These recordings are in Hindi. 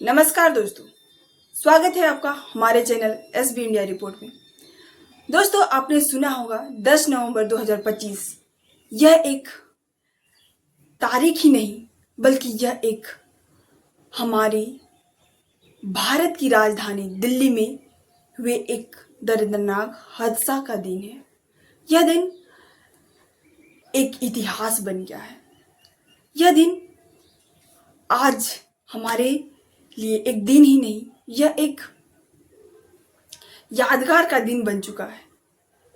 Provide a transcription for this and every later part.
नमस्कार दोस्तों, स्वागत है आपका हमारे चैनल एसबी इंडिया रिपोर्ट में। दोस्तों, आपने सुना होगा 10 नवंबर 2025 यह एक तारीख ही नहीं बल्कि यह एक हमारी भारत की राजधानी दिल्ली में हुए एक दर्दनाक हादसा का दिन है। यह दिन एक इतिहास बन गया है। यह दिन आज हमारे लिए एक दिन ही नहीं, यह एक यादगार का दिन बन चुका है।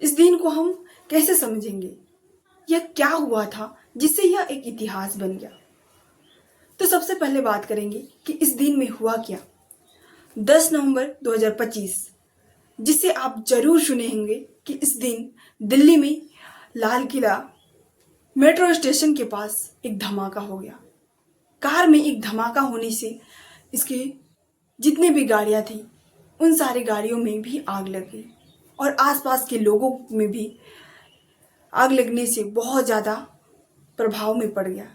इस दिन को हम कैसे समझेंगे? यह क्या हुआ था जिससे यह एक इतिहास बन गया? तो सबसे पहले बात करेंगे कि इस दिन में हुआ क्या। 10 नवंबर 2025, जिसे आप जरूर सुने होंगे कि इस दिन दिल्ली में लाल किला मेट्रो स्टेशन के पास एक धमाका हो गया। कार में एक धमाका होने से इसके जितने भी गाड़ियां थी उन सारी गाड़ियों में भी आग लग गई और आसपास के लोगों में भी आग लगने से बहुत ज़्यादा प्रभाव में पड़ गया।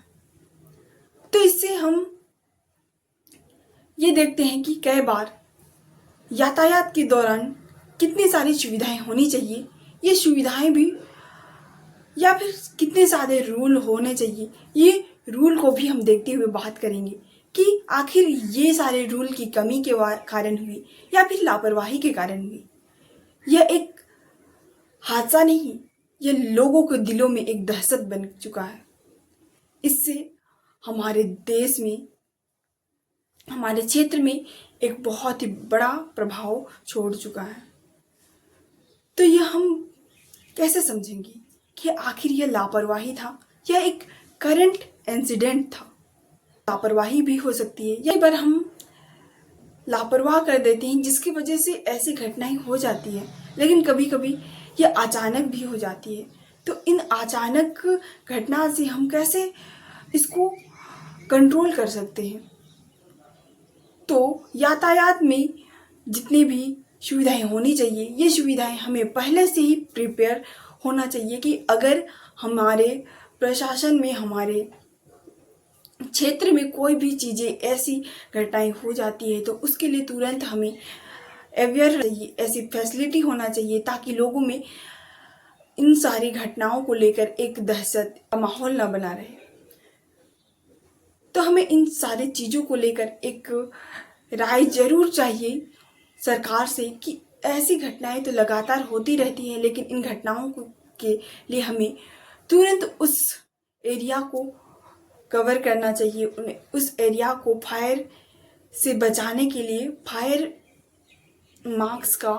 तो इससे हम ये देखते हैं कि कई बार यातायात के दौरान कितनी सारी सुविधाएं होनी चाहिए, ये सुविधाएं भी या फिर कितने सारे रूल होने चाहिए, ये रूल को भी हम देखते हुए बात करेंगे कि आखिर ये सारे रूल की कमी के कारण हुई या फिर लापरवाही के कारण हुई। यह एक हादसा नहीं, यह लोगों के दिलों में एक दहशत बन चुका है। इससे हमारे देश में, हमारे क्षेत्र में एक बहुत ही बड़ा प्रभाव छोड़ चुका है। तो यह हम कैसे समझेंगे कि आखिर यह लापरवाही था या एक करंट इंसिडेंट था? लापरवाही भी हो सकती है, यही बार हम लापरवाह कर देते हैं जिसकी वजह से ऐसी घटनाएं हो जाती है। लेकिन कभी कभी ये अचानक भी हो जाती है। तो इन अचानक घटना से हम कैसे इसको कंट्रोल कर सकते हैं? तो यातायात में जितनी भी सुविधाएं होनी चाहिए, ये सुविधाएं हमें पहले से ही प्रिपेयर होना चाहिए कि अगर हमारे प्रशासन में, हमारे क्षेत्र में कोई भी चीज़ें ऐसी घटनाएं हो जाती है तो उसके लिए तुरंत हमें अवेयर चाहिए, ऐसी फैसिलिटी होना चाहिए ताकि लोगों में इन सारी घटनाओं को लेकर एक दहशत का माहौल ना बना रहे। तो हमें इन सारी चीज़ों को लेकर एक राय जरूर चाहिए सरकार से कि ऐसी घटनाएं तो लगातार होती रहती हैं, लेकिन इन घटनाओं के लिए हमें तुरंत उस एरिया को कवर करना चाहिए। उस एरिया को फायर से बचाने के लिए फायर मास्क का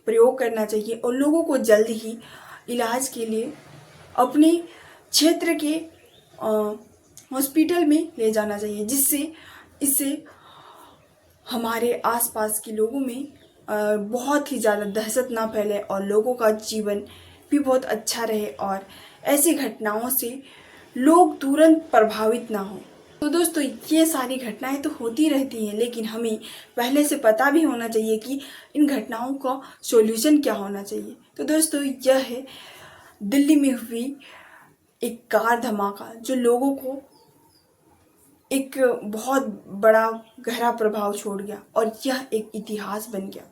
प्रयोग करना चाहिए और लोगों को जल्द ही इलाज के लिए अपने क्षेत्र के हॉस्पिटल में ले जाना चाहिए, जिससे इससे हमारे आसपास के लोगों में बहुत ही ज़्यादा दहशत ना फैले और लोगों का जीवन भी बहुत अच्छा रहे और ऐसी घटनाओं से लोग तुरंत प्रभावित ना हो। तो दोस्तों, ये सारी घटनाएं तो होती रहती हैं, लेकिन हमें पहले से पता भी होना चाहिए कि इन घटनाओं का सॉल्यूशन क्या होना चाहिए। तो दोस्तों, यह है दिल्ली में हुई एक कार धमाका जो लोगों को एक बहुत बड़ा गहरा प्रभाव छोड़ गया और यह एक इतिहास बन गया।